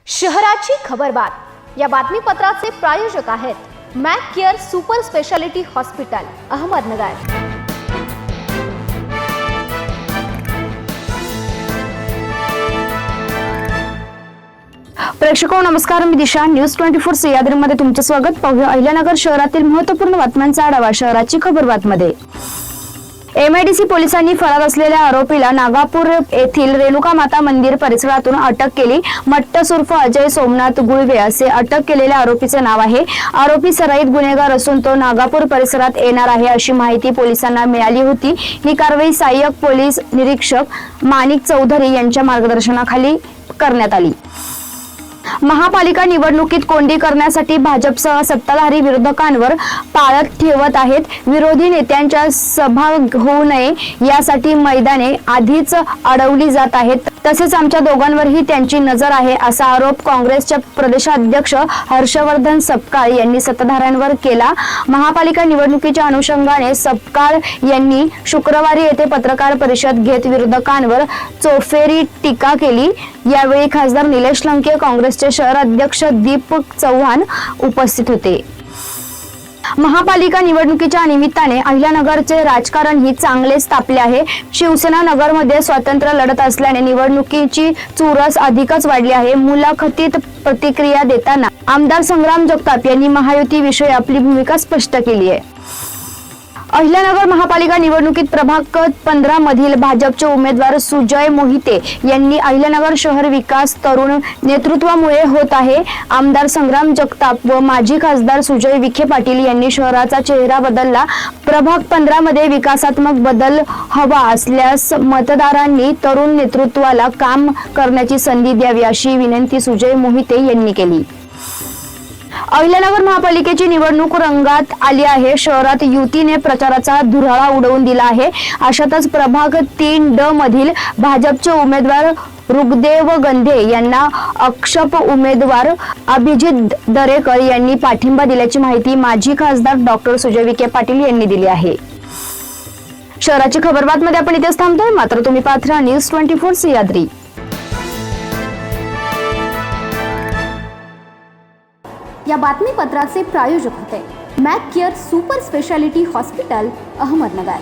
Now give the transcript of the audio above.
शहराची खबरबात या बातमीपत्राचे प्रायोजक आहेत Mac Care super speciality hospital Ahmednagar. प्रेक्षको नमस्कार, मी दिशा। न्यूज 24 सह्याद्रीमध्ये तुमचे स्वागत। पाहूया अहिल्यानगर शहरातील महत्त्वपूर्ण बातम्यांचा आढावा शहराची खबरबातमध्ये। एमआयडीसी पोलिसांनी फरार असलेल्या आरोपीला नागापूर येथील रेणुका माता मंदिर परिसरातून अटक केली। मट्टस उर्फ अजय सोमनाथ गुळवे असे अटक केलेल्या आरोपीचे नाव आहे। आरोपी सराईत गुन्हेगार असून तो नागापूर परिसरात येणार आहे अशी माहिती पोलिसांना मिळाली होती। ही कारवाई सहाय्यक पोलीस निरीक्षक माणिक चौधरी यांच्या मार्गदर्शनाखाली करण्यात आली। महापालिका निवडणुकीत कोंडी करण्यासाठी भाजपसह सत्ताधारी विरोधकांवर पाळत ठेवत आहेत। विरोधी नेत्यांच्या सभा होऊ नये यासाठी मैदाने आधीच अडवली जात आहेत। तसेच आमच्या दोघांवरही त्यांची नजर आहे असा आरोप काँग्रेसचे प्रदेशाध्यक्ष हर्षवर्धन सपकाळ यांनी सत्ताधाऱ्यांवर केला। महापालिका निवडणुकीच्या अनुषंगाने सपकाळ यांनी शुक्रवारी येथे पत्रकार परिषद घेत विरोधकांवर चोफेरी टीका केली। यावेळी खासदार निलेश लंके, काँग्रेसचे शहर अध्यक्ष दीपक चव्हाण उपस्थित होते। महापालिका निवडणुकीच्या निमित्ताने अहिल्यानगरचे राजकारण ही चांगलेच तापले आहे। शिवसेना नगरमध्ये स्वतंत्र लढत असल्याने निवडणुकीची चुरस अधिकच वाढली आहे। मुलाखतीत प्रतिक्रिया देताना आमदार संग्राम जगताप यांनी महायुतीविषयी आपली भूमिका स्पष्ट केली आहे। अहिल्यानगर महापालिका निवडणुकीत प्रभाग 15 मधील भाजपचे उमेदवार सुजय मोहिते यांनी अहिल्यानगर शहर विकास तरुण नेतृत्वामुळे होत आहे। आमदार संग्राम जगताप व माजी खासदार सुजय विखे पाटील यांनी शहराचा चेहरा बदलला। प्रभाग 15 मध्ये विकासात्मक बदल हवा असल्यास मतदारांनी तरुण नेतृत्वाला काम करण्याची संधी द्यावी अशी विनंती सुजय मोहिते यांनी केली। अहिल्यानगर महापालिकेची निवडणूक रंगात आली आहे। शहरात युतीने प्रचाराचा धुराळा उडवून दिला आहे। अशातच प्रभाग 3D मधील भाजपचे उमेदवार रुगदेव गंधे यांना अक्षप उमेदवार अभिजित दरेकर यांनी पाठिंबा दिल्याची माहिती माजी खासदार डॉक्टर सुजय विखे पाटील यांनी दिली आहे। शहराची खबरबातमध्ये आपण इथेच थांबतोय, मात्र तुम्ही पाहत राहा न्यूज 24 सह्याद्री। या बातमीपत्राचे प्रायोजक होते Mac Care super speciality hospital Ahmednagar.